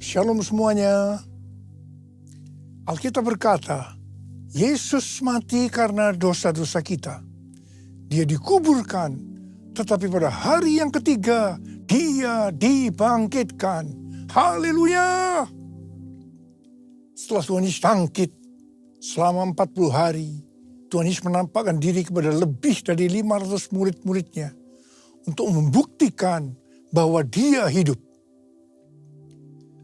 Shalom semuanya. Alkitab berkata, Yesus mati karena dosa-dosa kita. Dia dikuburkan, tetapi pada hari yang ketiga, dia dibangkitkan. Haleluya! Setelah Tuhan Yesus bangkit, selama 40 hari, Tuhan Yesus menampakkan diri kepada lebih dari 500 murid-muridnya untuk membuktikan bahwa dia hidup.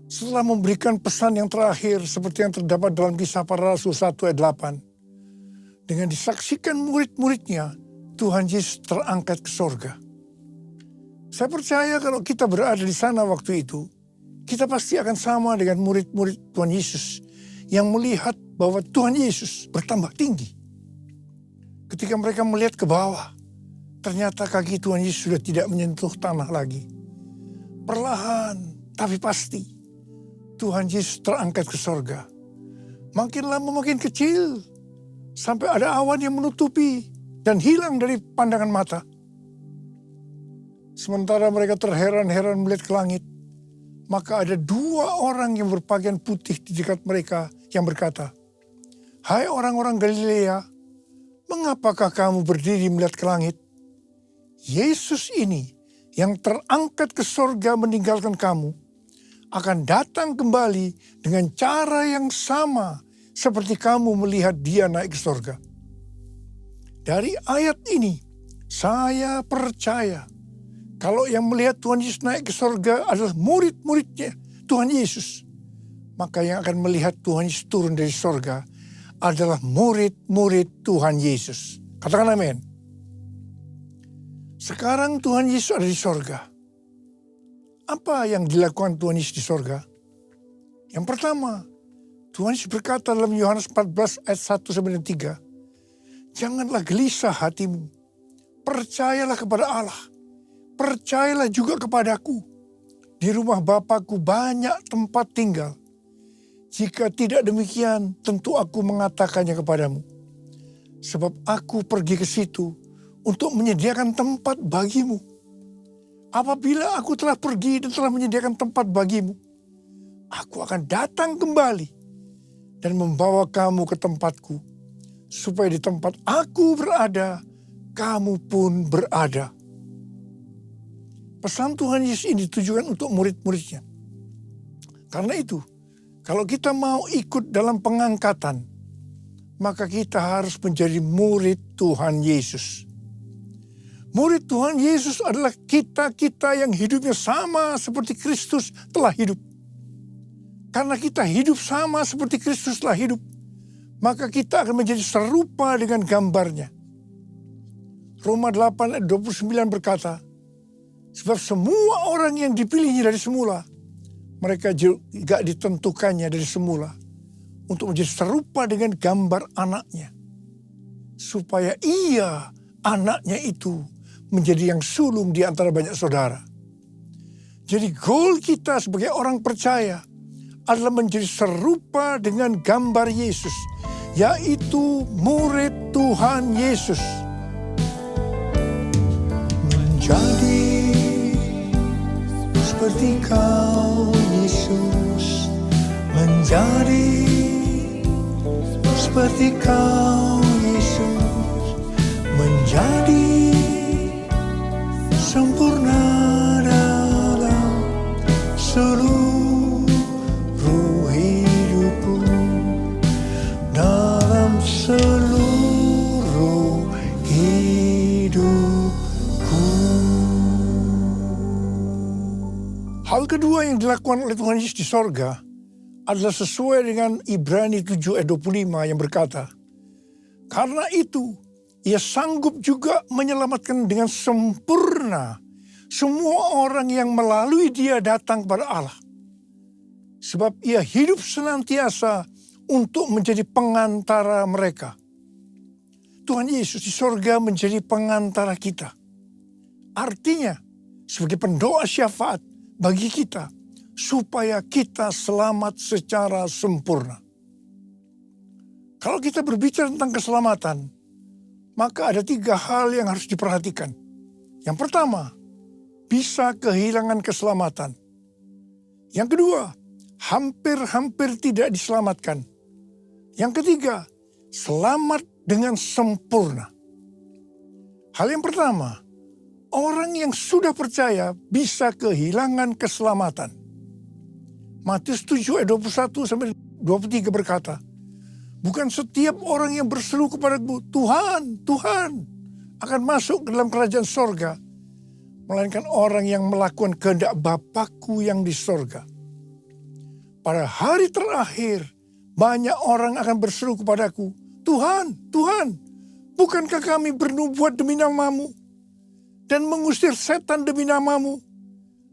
Setelah memberikan pesan yang terakhir seperti yang terdapat dalam Kisah Para Rasul 1 ayat 8. Dengan disaksikan murid-muridnya, Tuhan Yesus terangkat ke sorga. Saya percaya kalau kita berada di sana waktu itu, kita pasti akan sama dengan murid-murid Tuhan Yesus yang melihat bahwa Tuhan Yesus bertambah tinggi. Ketika mereka melihat ke bawah, ternyata kaki Tuhan Yesus sudah tidak menyentuh tanah lagi. Perlahan tapi pasti, Tuhan Yesus terangkat ke sorga. Makin lama makin kecil, sampai ada awan yang menutupi dan hilang dari pandangan mata. Sementara mereka terheran-heran melihat ke langit, maka ada 2 orang yang berpakaian putih di dekat mereka yang berkata, "Hai orang-orang Galilea, mengapakah kamu berdiri melihat ke langit? Yesus ini yang terangkat ke sorga meninggalkan kamu, akan datang kembali dengan cara yang sama seperti kamu melihat dia naik ke sorga." Dari ayat ini, saya percaya kalau yang melihat Tuhan Yesus naik ke sorga adalah murid-muridnya Tuhan Yesus, maka yang akan melihat Tuhan Yesus turun dari sorga adalah murid-murid Tuhan Yesus. Katakan amin. Sekarang Tuhan Yesus ada di sorga. Apa yang dilakukan Tuhan Yesus di sorga? Yang pertama, Tuhan Yesus berkata dalam Yohanes 14 ayat 1-3, "Janganlah gelisah hatimu, percayalah kepada Allah, percayalah juga kepadaku. Di rumah Bapa-Ku banyak tempat tinggal. Jika tidak demikian, tentu aku mengatakannya kepadamu. Sebab aku pergi ke situ untuk menyediakan tempat bagimu. Apabila aku telah pergi dan telah menyediakan tempat bagimu, aku akan datang kembali dan membawa kamu ke tempatku, supaya di tempat aku berada, kamu pun berada." Pesan Tuhan Yesus ini ditujukan untuk murid-muridnya. Karena itu, kalau kita mau ikut dalam pengangkatan, maka kita harus menjadi murid Tuhan Yesus. Murid Tuhan Yesus adalah kita-kita yang hidupnya sama seperti Kristus telah hidup. Karena kita hidup sama seperti Kristus telah hidup, maka kita akan menjadi serupa dengan gambarnya. Roma 8 ayat 29 berkata, "Sebab semua orang yang dipilihnya dari semula, mereka juga ditentukannya dari semula untuk menjadi serupa dengan gambar anaknya, supaya ia, anaknya itu, menjadi yang sulung di antara banyak saudara." Jadi goal kita sebagai orang percaya adalah menjadi serupa dengan gambar Yesus, yaitu murid Tuhan Yesus. Menjadi seperti Kau Yesus, menjadi seperti Kau Yesus, menjadi sempurna dalam seluruh hidupku, dalam seluruh hidupku. Hal kedua yang dilakukan oleh Tuhan Yesus di sorga adalah sesuai dengan Ibrani 7 ayat 25 yang berkata, "Karena itu, Ia sanggup juga menyelamatkan dengan sempurna semua orang yang melalui Dia datang kepada Allah. Sebab Ia hidup senantiasa untuk menjadi pengantara mereka." Tuhan Yesus di sorga menjadi pengantara kita. Artinya, sebagai pendoa syafaat bagi kita, supaya kita selamat secara sempurna. Kalau kita berbicara tentang keselamatan, maka ada 3 hal yang harus diperhatikan. Yang pertama, bisa kehilangan keselamatan. Yang kedua, hampir-hampir tidak diselamatkan. Yang ketiga, selamat dengan sempurna. Hal yang pertama, orang yang sudah percaya bisa kehilangan keselamatan. Matius 7 ayat 21 sampai 23 berkata, bukan setiap orang yang berseru kepadaku, Tuhan, Tuhan, akan masuk ke dalam kerajaan sorga, melainkan orang yang melakukan kehendak Bapakku yang di sorga. Pada hari terakhir, banyak orang akan berseru kepadaku, Tuhan, Tuhan, bukankah kami bernubuat demi namamu, dan mengusir setan demi namamu,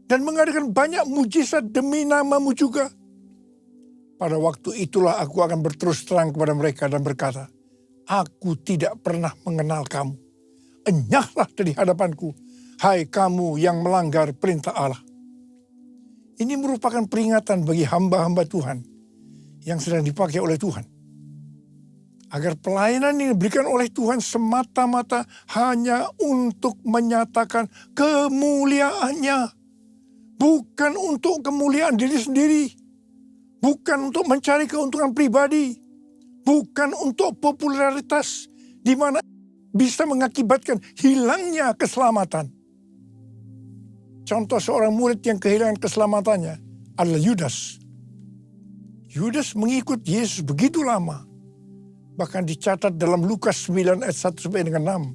dan mengadakan banyak mujizat demi namamu juga? Pada waktu itulah aku akan berterus terang kepada mereka dan berkata, aku tidak pernah mengenal kamu. Enyahlah dari hadapanku, hai kamu yang melanggar perintah Allah. Ini merupakan peringatan bagi hamba-hamba Tuhan yang sedang dipakai oleh Tuhan. Agar pelayanan yang diberikan oleh Tuhan semata-mata hanya untuk menyatakan kemuliaannya. Bukan untuk kemuliaan diri sendiri. Bukan untuk mencari keuntungan pribadi. Bukan untuk popularitas di mana bisa mengakibatkan hilangnya keselamatan. Contoh seorang murid yang kehilangan keselamatannya adalah Yudas. Yudas mengikut Yesus begitu lama. Bahkan dicatat dalam Lukas 9 ayat 1 sampai dengan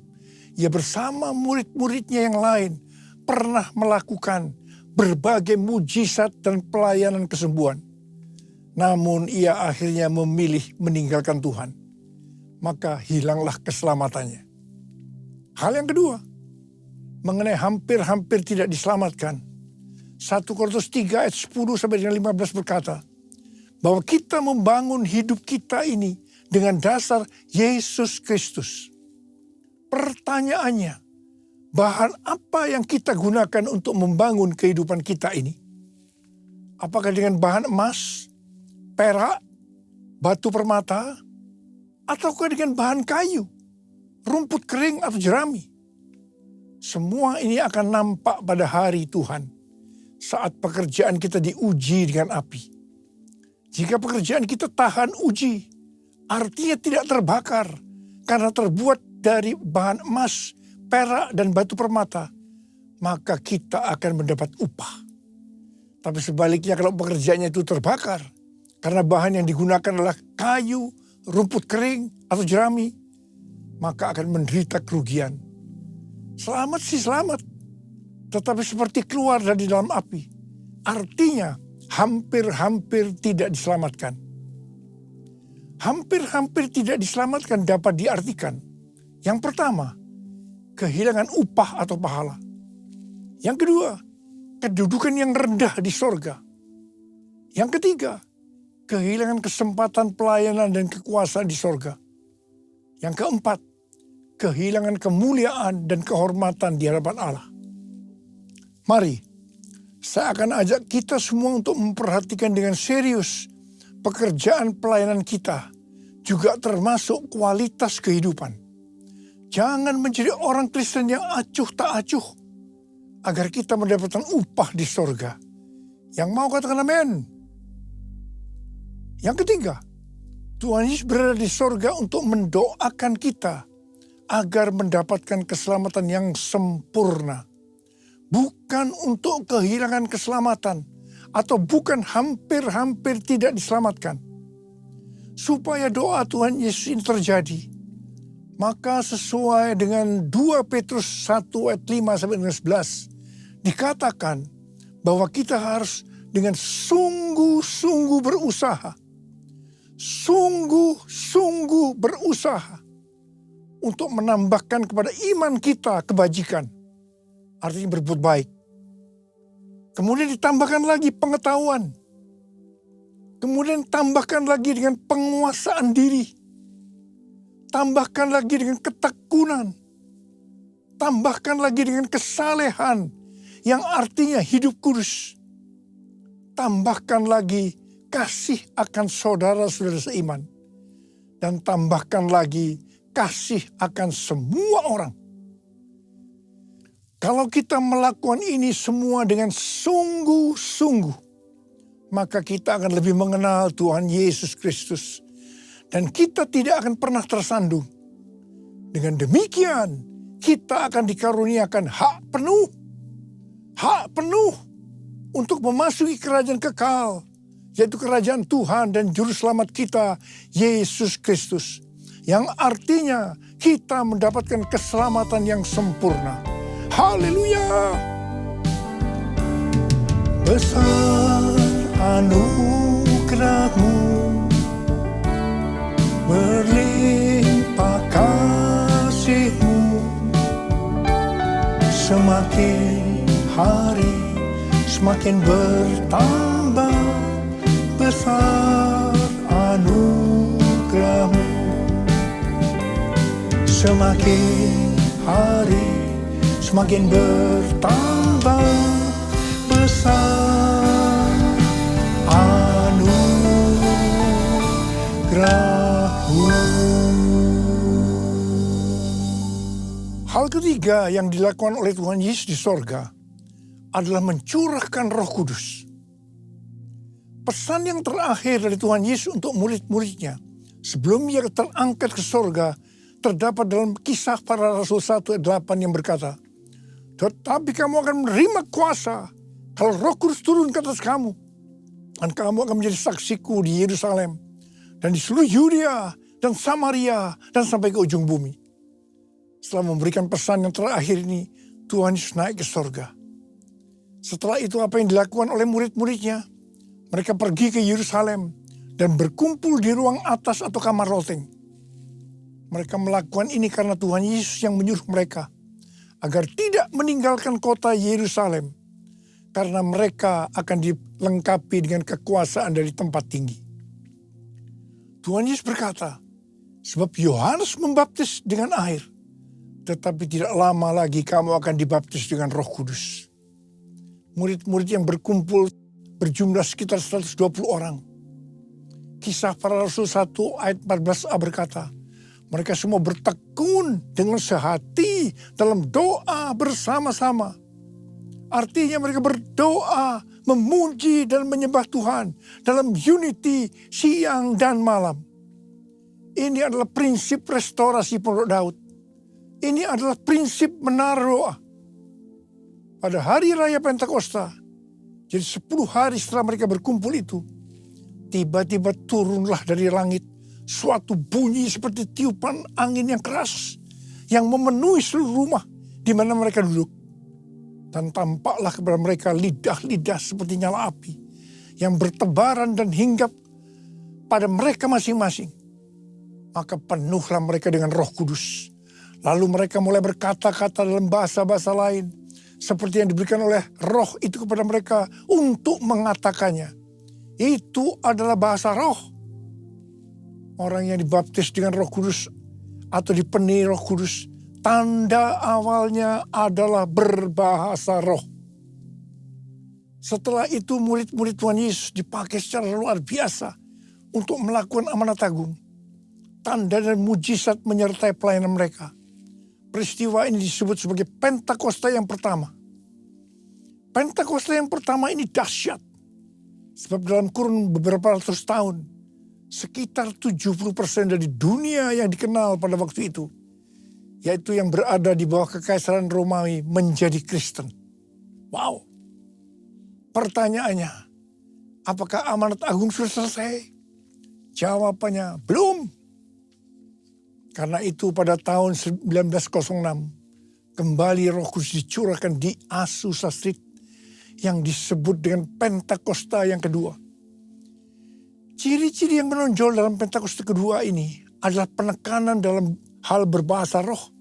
6. Ia bersama murid-muridnya yang lain pernah melakukan berbagai mujizat dan pelayanan kesembuhan. Namun ia akhirnya memilih meninggalkan Tuhan. Maka hilanglah keselamatannya. Hal yang kedua, mengenai hampir-hampir tidak diselamatkan. 1 Korintus 3 ayat 10 sampai dengan 15 berkata, bahwa kita membangun hidup kita ini dengan dasar Yesus Kristus. Pertanyaannya, bahan apa yang kita gunakan untuk membangun kehidupan kita ini? Apakah dengan bahan emas, perak, batu permata, ataukah dengan bahan kayu, rumput kering atau jerami? Semua ini akan nampak pada hari Tuhan saat pekerjaan kita diuji dengan api. Jika pekerjaan kita tahan uji, artinya tidak terbakar karena terbuat dari bahan emas, perak, dan batu permata, maka kita akan mendapat upah. Tapi sebaliknya kalau pekerjaannya itu terbakar karena bahan yang digunakan adalah kayu, rumput kering, atau jerami, maka akan menderita kerugian. Selamat sih selamat, tetapi seperti keluar dari dalam api. Artinya hampir-hampir tidak diselamatkan. Hampir-hampir tidak diselamatkan dapat diartikan. Yang pertama, kehilangan upah atau pahala. Yang kedua, kedudukan yang rendah di sorga. Yang ketiga, kehilangan kesempatan pelayanan dan kekuasaan di sorga. Yang keempat, kehilangan kemuliaan dan kehormatan di hadapan Allah. Mari, saya akan ajak kita semua untuk memperhatikan dengan serius pekerjaan pelayanan kita, juga termasuk kualitas kehidupan. Jangan menjadi orang Kristen yang acuh tak acuh, agar kita mendapatkan upah di sorga. Yang mau katakan amin. Yang ketiga, Tuhan Yesus berada di sorga untuk mendoakan kita agar mendapatkan keselamatan yang sempurna. Bukan untuk kehilangan keselamatan, atau bukan hampir-hampir tidak diselamatkan. Supaya doa Tuhan Yesus ini terjadi, maka sesuai dengan 2 Petrus 1 ayat 5 sampai dengan 11, dikatakan bahwa kita harus dengan sungguh-sungguh berusaha. Sungguh-sungguh berusaha untuk menambahkan kepada iman kita kebajikan. Artinya berbuat baik. Kemudian ditambahkan lagi pengetahuan. Kemudian tambahkan lagi dengan penguasaan diri. Tambahkan lagi dengan ketekunan. Tambahkan lagi dengan kesalehan yang artinya hidup kudus. Tambahkan lagi kasih akan saudara-saudara seiman. Dan tambahkan lagi kasih akan semua orang. Kalau kita melakukan ini semua dengan sungguh-sungguh, maka kita akan lebih mengenal Tuhan Yesus Kristus. Dan kita tidak akan pernah tersandung. Dengan demikian, kita akan dikaruniakan hak penuh untuk memasuki kerajaan kekal, yaitu kerajaan Tuhan dan Juru Selamat kita, Yesus Kristus. Yang artinya kita mendapatkan keselamatan yang sempurna. Haleluya! Besar anugerah-Mu, berlimpah kasih-Mu, semakin hari semakin bertambah. Besar anugerah-Mu, semakin hari semakin bertambah. Besar anugerah-Mu. Hal ketiga yang dilakukan oleh Tuhan Yesus di sorga adalah mencurahkan Roh Kudus. Pesan yang terakhir dari Tuhan Yesus untuk murid-muridnya sebelum ia terangkat ke sorga terdapat dalam Kisah Para Rasul 1 ayat 8 yang berkata, "Tetapi kamu akan menerima kuasa kalau Roh Kudus turun ke atas kamu, dan kamu akan menjadi saksiku di Yerusalem dan di seluruh Yudea dan Samaria dan sampai ke ujung bumi." Setelah memberikan pesan yang terakhir ini, Tuhan Yesus naik ke sorga. Setelah itu apa yang dilakukan oleh murid-muridnya? Mereka pergi ke Yerusalem dan berkumpul di ruang atas atau kamar loteng. Mereka melakukan ini karena Tuhan Yesus yang menyuruh mereka agar tidak meninggalkan kota Yerusalem, karena mereka akan dilengkapi dengan kekuasaan dari tempat tinggi. Tuhan Yesus berkata, "Sebab Yohanes membaptis dengan air, tetapi tidak lama lagi kamu akan dibaptis dengan Roh Kudus." Murid-murid yang berkumpul berjumlah sekitar 120 orang. Kisah Para Rasul 1 ayat 14a berkata, mereka semua bertekun dengan sehati dalam doa bersama-sama. Artinya mereka berdoa, memuji dan menyembah Tuhan dalam unity siang dan malam. Ini adalah prinsip restorasi Pondok Daud. Ini adalah prinsip menara doa. Pada hari raya Pentakosta, jadi 10 hari setelah mereka berkumpul itu, tiba-tiba turunlah dari langit suatu bunyi seperti tiupan angin yang keras yang memenuhi seluruh rumah di mana mereka duduk. Dan tampaklah kepada mereka lidah-lidah seperti nyala api yang bertebaran dan hinggap pada mereka masing-masing. Maka penuhlah mereka dengan Roh Kudus. Lalu mereka mulai berkata-kata dalam bahasa-bahasa lain seperti yang diberikan oleh Roh itu kepada mereka untuk mengatakannya. Itu adalah bahasa roh. Orang yang dibaptis dengan Roh Kudus atau dipenuhi Roh Kudus, tanda awalnya adalah berbahasa roh. Setelah itu murid-murid Tuhan Yesus dipakai secara luar biasa untuk melakukan amanat agung. Tanda dan mujizat menyertai pelayanan mereka. Peristiwa ini disebut sebagai Pentakosta yang pertama. Pentakosta yang pertama ini dahsyat. Sebab dalam kurun beberapa ratus tahun, sekitar 70% dari dunia yang dikenal pada waktu itu, yaitu yang berada di bawah kekaisaran Romawi, menjadi Kristen. Wow. Pertanyaannya, apakah amanat agung sudah selesai? Jawabannya, belum. Karena itu pada tahun 1906, kembali Roh Kudus dicurahkan di Azusa Street yang disebut dengan Pentakosta yang kedua. Ciri-ciri yang menonjol dalam Pentakosta kedua ini adalah penekanan dalam hal berbahasa roh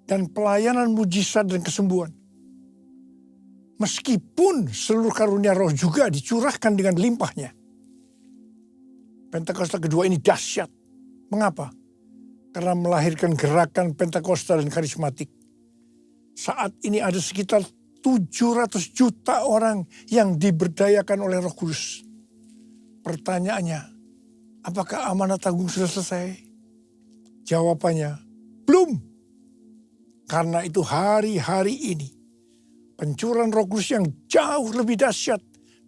dan pelayanan mujizat dan kesembuhan. Meskipun seluruh karunia roh juga dicurahkan dengan limpahnya. Pentakosta kedua ini dahsyat. Mengapa? Karena melahirkan gerakan Pentakosta dan karismatik. Saat ini ada sekitar 700 juta orang yang diberdayakan oleh Roh Kudus. Pertanyaannya, apakah amanat agung sudah selesai? Jawabannya, belum. Karena itu hari-hari ini, pencurahan Roh Kudus yang jauh lebih dahsyat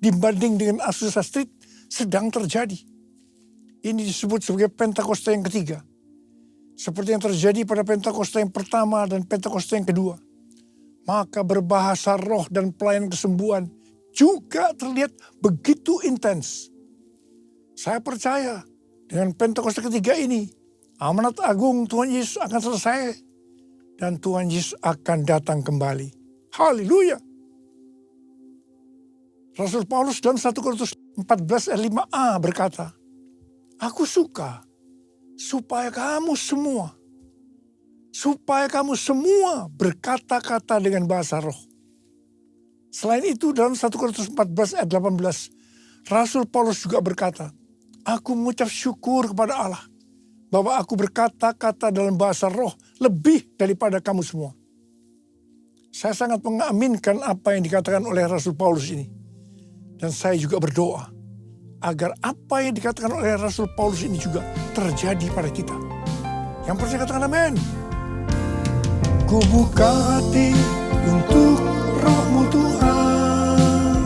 dibanding dengan Azusa Street sedang terjadi. Ini disebut sebagai Pentakosta yang ketiga. Seperti yang terjadi pada Pentakosta yang pertama dan Pentakosta yang kedua. Maka berbahasa roh dan pelayanan kesembuhan juga terlihat begitu intens. Saya percaya dengan Pentakosta ketiga ini, amanat agung Tuhan Yesus akan selesai. Dan Tuhan Yesus akan datang kembali. Haleluya. Rasul Paulus dalam 1 Korintus 14 ayat 5a berkata, aku suka supaya kamu semua berkata-kata dengan bahasa roh. Selain itu dalam 1 Korintus 14 ayat 18, Rasul Paulus juga berkata, aku mengucap syukur kepada Allah bahwa aku berkata-kata dalam bahasa roh lebih daripada kamu semua. Saya sangat mengaminkan apa yang dikatakan oleh Rasul Paulus ini. Dan saya juga berdoa agar apa yang dikatakan oleh Rasul Paulus ini juga terjadi pada kita. Yang percaya katakan amin. Ku buka hati untuk roh-Mu Tuhan.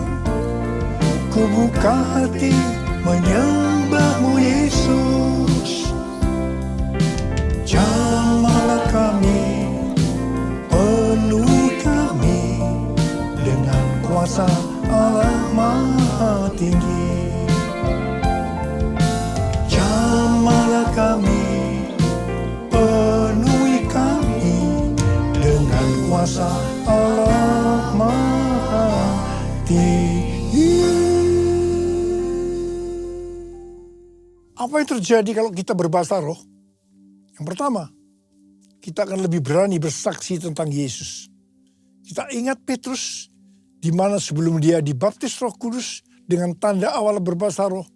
Ku buka hati menyembah-Mu Yesus. Jamahlah kami, penuhi kami dengan kuasa Allah Maha Tinggi. Jamahlah kami, penuhi kami dengan kuasa Allah Maha Tinggi. Apa yang terjadi kalau kita berbahasa roh? Yang pertama, kita akan lebih berani bersaksi tentang Yesus. Kita ingat Petrus, di mana sebelum dia dibaptis Roh Kudus dengan tanda awal berbahasa roh,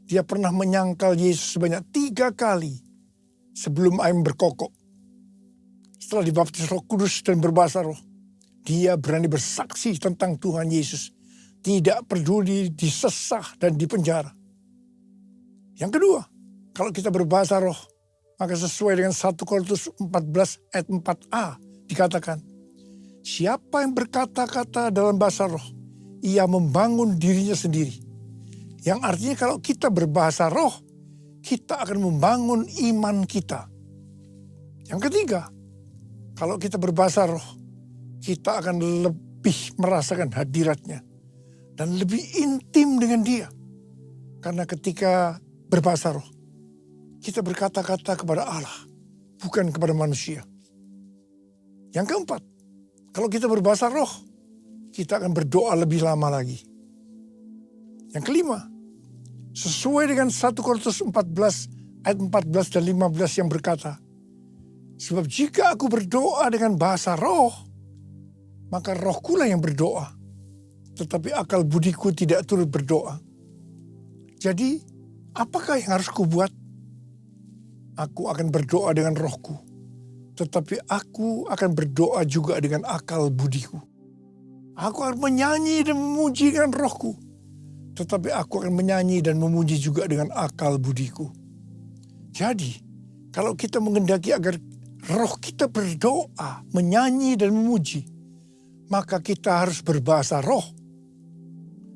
dia pernah menyangkal Yesus sebanyak 3 kali sebelum ayam berkokok. Setelah dibaptis Roh Kudus dan berbahasa roh, dia berani bersaksi tentang Tuhan Yesus, tidak peduli disesah dan dipenjara. Yang kedua, kalau kita berbahasa roh, maka sesuai dengan 1 Korintus 14 ayat 4a dikatakan, siapa yang berkata-kata dalam bahasa roh, ia membangun dirinya sendiri. Yang artinya kalau kita berbahasa roh, kita akan membangun iman kita. Yang ketiga, kalau kita berbahasa roh, kita akan lebih merasakan hadiratnya. Dan lebih intim dengan dia. Karena ketika berbahasa roh, kita berkata-kata kepada Allah, bukan kepada manusia. Yang keempat, kalau kita berbahasa roh, kita akan berdoa lebih lama lagi. Yang kelima, sesuai dengan 1 Korintus 14 ayat 14 dan 15 yang berkata, sebab jika aku berdoa dengan bahasa roh, maka rohku lah yang berdoa, tetapi akal budiku tidak turut berdoa. Jadi, apakah yang harus kubuat? Aku akan berdoa dengan rohku, tetapi aku akan berdoa juga dengan akal budiku. Aku akan menyanyi dan memuji dengan rohku, tetapi aku akan menyanyi dan memuji juga dengan akal budiku. Jadi, kalau kita mengendaki agar roh kita berdoa, menyanyi dan memuji, maka kita harus berbahasa roh.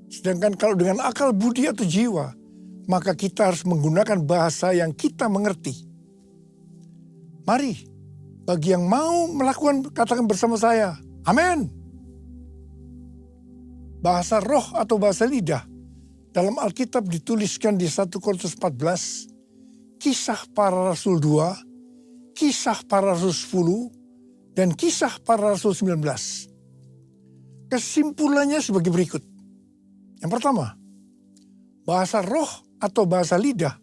Sedangkan kalau dengan akal budi atau jiwa, maka kita harus menggunakan bahasa yang kita mengerti. Mari, bagi yang mau melakukan, katakan bersama saya, amin. Bahasa roh atau bahasa lidah dalam Alkitab dituliskan di 1 Korintus 14, Kisah Para Rasul 2, Kisah Para Rasul 10, dan Kisah Para Rasul 19. Kesimpulannya sebagai berikut. Yang pertama, bahasa roh atau bahasa lidah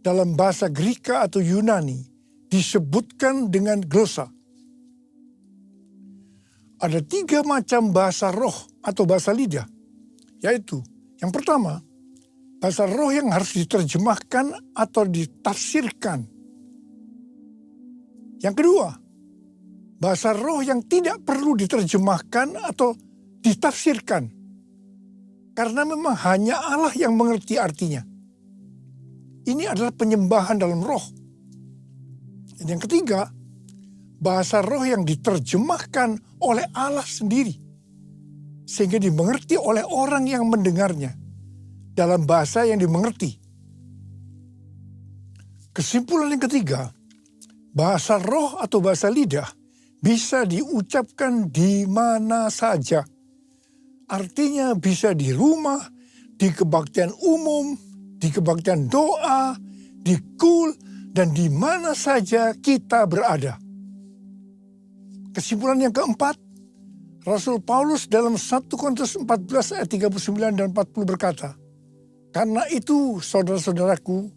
dalam bahasa Greka atau Yunani disebutkan dengan glosa. Ada 3 macam bahasa roh atau bahasa lidah, yaitu yang pertama, bahasa roh yang harus diterjemahkan atau ditafsirkan. Yang kedua, bahasa roh yang tidak perlu diterjemahkan atau ditafsirkan, karena memang hanya Allah yang mengerti artinya. Ini adalah penyembahan dalam roh. Dan yang ketiga, bahasa roh yang diterjemahkan oleh Allah sendiri. sehingga dimengerti oleh orang yang mendengarnya dalam bahasa yang dimengerti. Kesimpulan yang ketiga, bahasa roh atau bahasa lidah bisa diucapkan di mana saja. Artinya bisa di rumah, di kebaktian umum, di kebaktian doa, di kul, dan di mana saja kita berada. Kesimpulan yang keempat, Rasul Paulus dalam 1 Korintus 14 ayat 39 dan 40 berkata, "Karena itu saudara-saudaraku,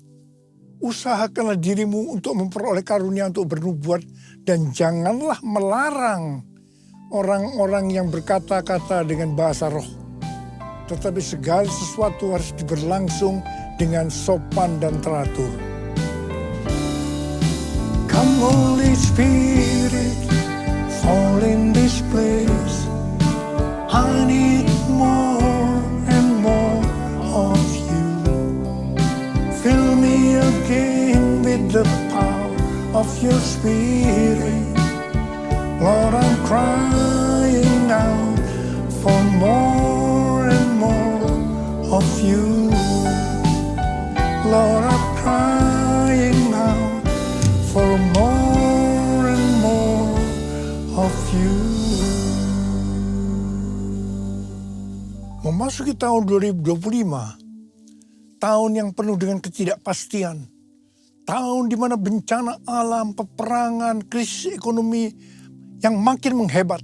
usahakanlah dirimu untuk memperoleh karunia untuk bernubuat dan janganlah melarang orang-orang yang berkata-kata dengan bahasa roh. Tetapi segala sesuatu harus berlangsung dengan sopan dan teratur." Come Holy Spirit, fall in this place. I need more and more of you. Fill me again with the power of your Spirit. Lord, I'm crying out for more and more of you. Lord, I'm crying out for more and more of you. Memasuki tahun 2025, tahun yang penuh dengan ketidakpastian, tahun di mana bencana alam, peperangan, krisis ekonomi yang makin menghebat,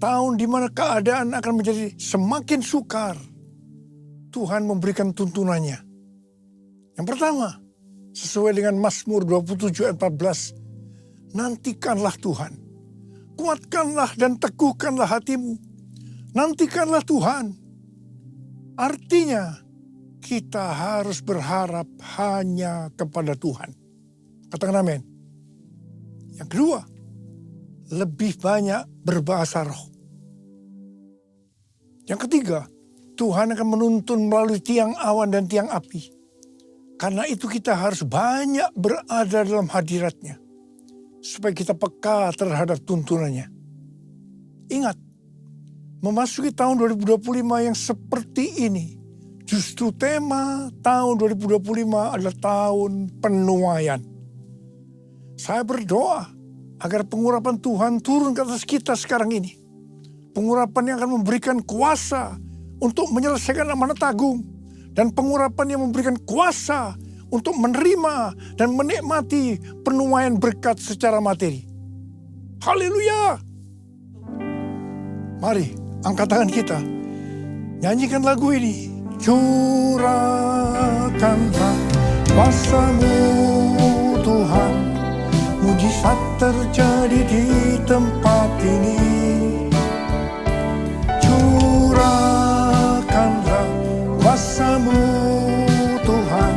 tahun di mana keadaan akan menjadi semakin sukar. Tuhan memberikan tuntunannya. Yang pertama, sesuai dengan Mazmur 27 ayat 14, nantikanlah Tuhan, kuatkanlah dan teguhkanlah hatimu. Nantikanlah Tuhan. Artinya, kita harus berharap hanya kepada Tuhan. Katakan amin. Yang kedua, lebih banyak berbahasa roh. Yang ketiga, Tuhan akan menuntun melalui tiang awan dan tiang api. Karena itu kita harus banyak berada dalam hadiratnya, supaya kita peka terhadap tuntunannya. Ingat, memasuki tahun 2025 yang seperti ini, justru tema tahun 2025 adalah tahun penuaian. Saya berdoa agar pengurapan Tuhan turun ke atas kita sekarang ini. Pengurapan yang akan memberikan kuasa untuk menyelesaikan amanat agung. Dan pengurapan yang memberikan kuasa untuk menerima dan menikmati penuaian berkat secara materi. Haleluya! Mari, angkat tangan kita. Nyanyikan lagu ini. Curahkanlah kuasa-Mu Tuhan, mujizat terjadi di tempat ini. Curahkanlah kuasa-Mu Tuhan,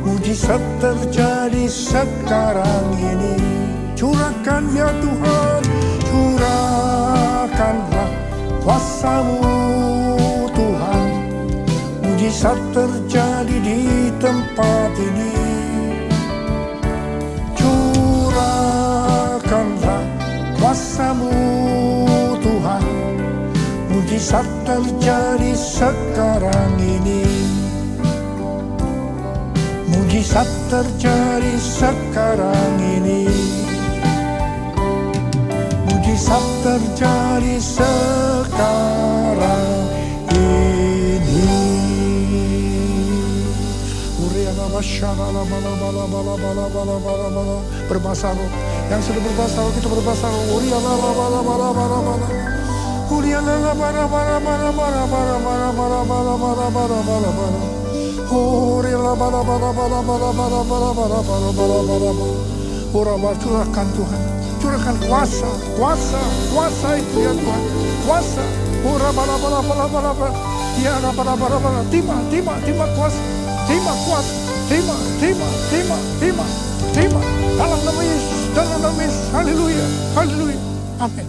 mujizat terjadi sekarang ini. Curahkan ya Tuhan, curahkanlah kuasa-Mu Tuhan, mujizat terjadi di tempat ini. Curahkanlah kuasa-Mu Tuhan, mujizat terjadi sekarang ini. Mujizat terjadi sekarang ini. Mujizat terjadi sekarang ini. Berbahasa roh. Yang sudah berbahasa roh, kita berbahasa roh. Curahkan Tuhan, curahkan kuasa, kuasa, kuasa itu ya Tuhan, kuasa. Terima kuasa, terima kuasa, terima. Dalam nama Yesus, dalam nama Yesus, haleluya, haleluya, amin.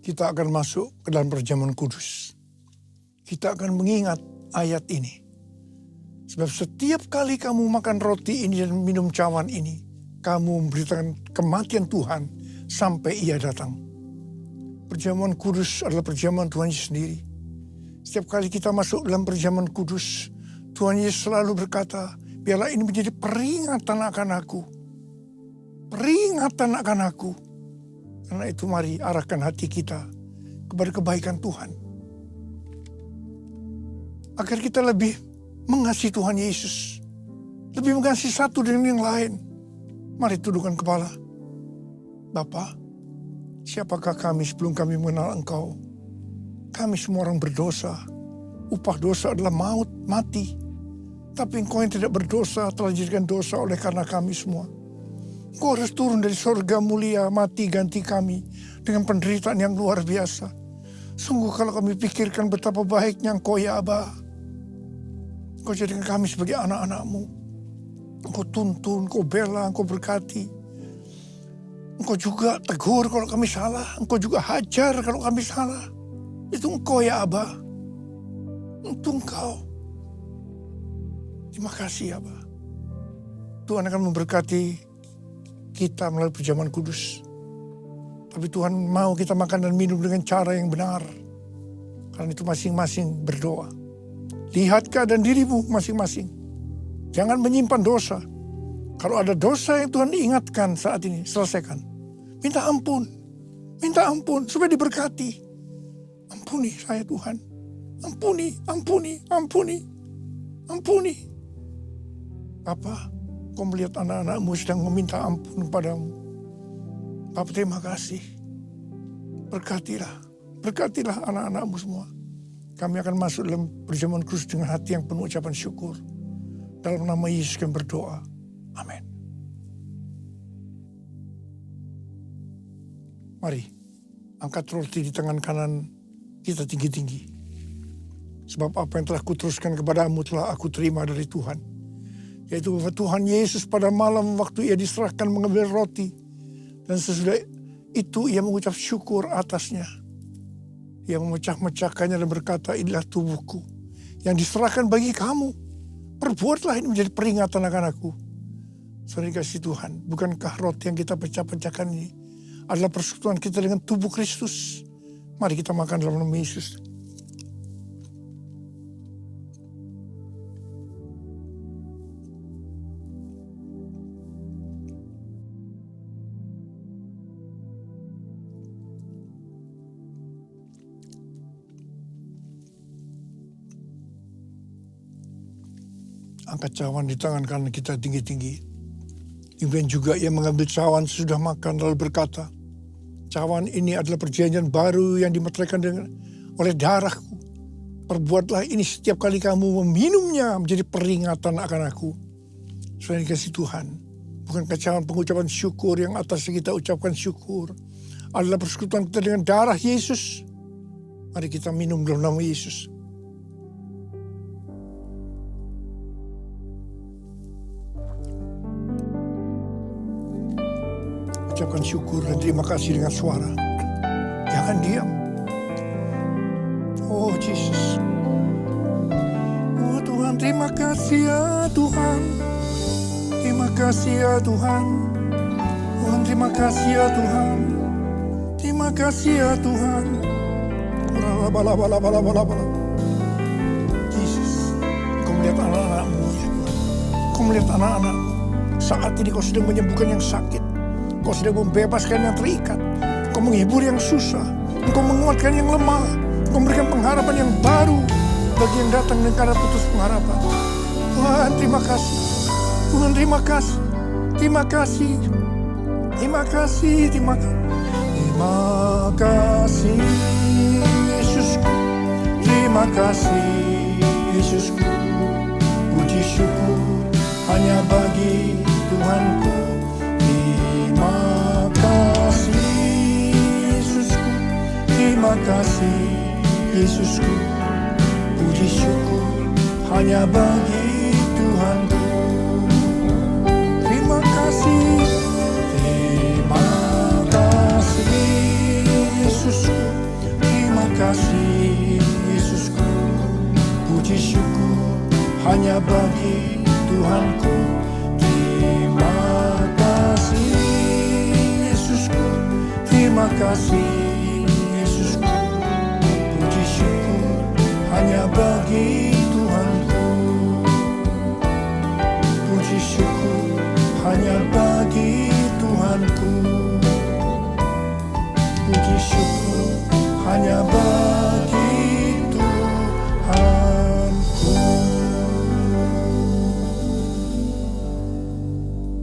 Kita akan masuk ke dalam perjamuan kudus. Kita akan mengingat ayat ini. Sebab setiap kali kamu makan roti ini dan minum cawan ini, kamu memberitakan kematian Tuhan sampai ia datang. Perjamuan kudus adalah perjamuan Tuhan Yesus sendiri. Setiap kali kita masuk dalam perjamuan kudus, Tuhan Yesus selalu berkata, biarlah ini menjadi peringatan akan aku. Peringatan akan aku. Karena itu mari arahkan hati kita kepada kebaikan Tuhan. Agar kita lebih mengasihi Tuhan Yesus. Lebih mengasihi satu dengan yang lain. Mari tundukkan kepala. Bapa, siapakah kami sebelum kami mengenal Engkau? Kami semua orang berdosa. Upah dosa adalah maut, mati. Tapi Engkau yang tidak berdosa telah dijadikan dosa oleh karena kami semua. Engkau harus turun dari sorga mulia, mati ganti kami dengan penderitaan yang luar biasa. Sungguh kalau kami pikirkan betapa baiknya Engkau ya Aba. Engkau jadikan kami sebagai anak-anak-Mu. Engkau tuntun, Engkau bela, Engkau berkati. Engkau juga tegur kalau kami salah. Engkau juga hajar kalau kami salah. Itu Engkau ya Aba. Itu Engkau. Terima kasih Aba. Tuhan akan memberkati kita melalui perjamuan kudus. Tapi Tuhan mau kita makan dan minum dengan cara yang benar. Karena itu masing-masing berdoa. Lihat keadaan dirimu masing-masing. Jangan menyimpan dosa. Kalau ada dosa yang Tuhan ingatkan saat ini, selesaikan. Minta ampun. Minta ampun supaya diberkati. Ampuni saya Tuhan. Ampuni, ampuni, ampuni. Ampuni. Bapa, Kau melihat anak-anak-Mu sedang meminta ampun kepadamu. Bapa, terima kasih. Berkatilah. Berkatilah anak-anak-Mu semua. Kami akan masuk dalam perjamuan kudus dengan hati yang penuh ucapan syukur. Dalam nama Yesus kami berdoa. Amin. Mari, angkat roti di tangan kanan kita tinggi-tinggi. Sebab apa yang telah kuteruskan kepadamu telah aku terima dari Tuhan. Yaitu bahwa Tuhan Yesus pada malam waktu ia diserahkan mengambil roti. Dan sesudah itu ia mengucap syukur atasnya. Ia memecah-mecahkannya dan berkata, inilah tubuhku yang diserahkan bagi kamu. Perbuatlah ini menjadi peringatan akan aku. Saudara kasih Tuhan, bukankah roti yang kita pecah-pecahkan ini adalah persekutuan kita dengan tubuh Kristus? Mari kita makan dalam nama Yesus. Angkat cawan di tangan kanan kita tinggi-tinggi. Kemudian juga ia mengambil cawan sesudah makan lalu berkata, cawan ini adalah perjanjian baru yang dimeteraikan oleh darahku. Perbuatlah ini setiap kali kamu meminumnya menjadi peringatan akan aku. Saudara dikasih Tuhan, bukan cawan pengucapan syukur yang atasnya kita ucapkan syukur adalah persekutuan kita dengan darah Yesus. Mari kita minum dalam nama Yesus. Ucapkan syukur dan terima kasih dengan suara. Jangan diam. Oh Yesus. Oh Tuhan, terima kasih ya Tuhan. Terima kasih ya Tuhan. Tuhan, terima kasih ya Tuhan. Terima kasih ya Tuhan. Yesus, Kau melihat anak-anak-Mu ya Tuhan. Kau melihat anak-anak. Saat ini Kau sedang menyembuhkan yang sakit. Kau sedang membebaskan yang terikat. Kau menghibur yang susah. Kau menguatkan yang lemah. Kau memberikan pengharapan yang baru bagi yang datang dengan karena putus pengharapan. Tuhan, terima kasih. Tuhan, terima kasih. Terima kasih. Terima kasih. Terima kasih. Terima kasih Yesusku. Terima kasih Yesusku. Puji syukur hanya bagi Tuhanku. Terima kasih Yesusku. Terima kasih Yesusku. Puji syukur hanya bagi Tuhanku. Terima kasih. Terima kasih Yesusku. Terima kasih Yesusku. Puji syukur hanya bagi Tuhanku. Terima kasih kasih Yesusku, puji syukur hanya bagi Tuhanku. Puji syukur hanya bagi Tuhanku. Puji syukur hanya bagi Tuhanku.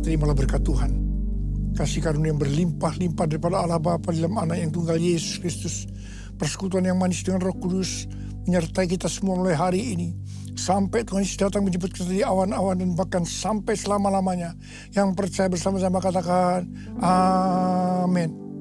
Terimalah berkat Tuhan. Kasih karunia yang berlimpah-limpah daripada Allah Bapa dalam Anak yang tunggal Yesus Kristus. Persekutuan yang manis dengan Roh Kudus menyertai kita semua mulai hari ini. Sampai Tuhan Yesus datang menjemput kita di awan-awan dan bahkan sampai selama-lamanya. Yang percaya bersama-sama katakan amin.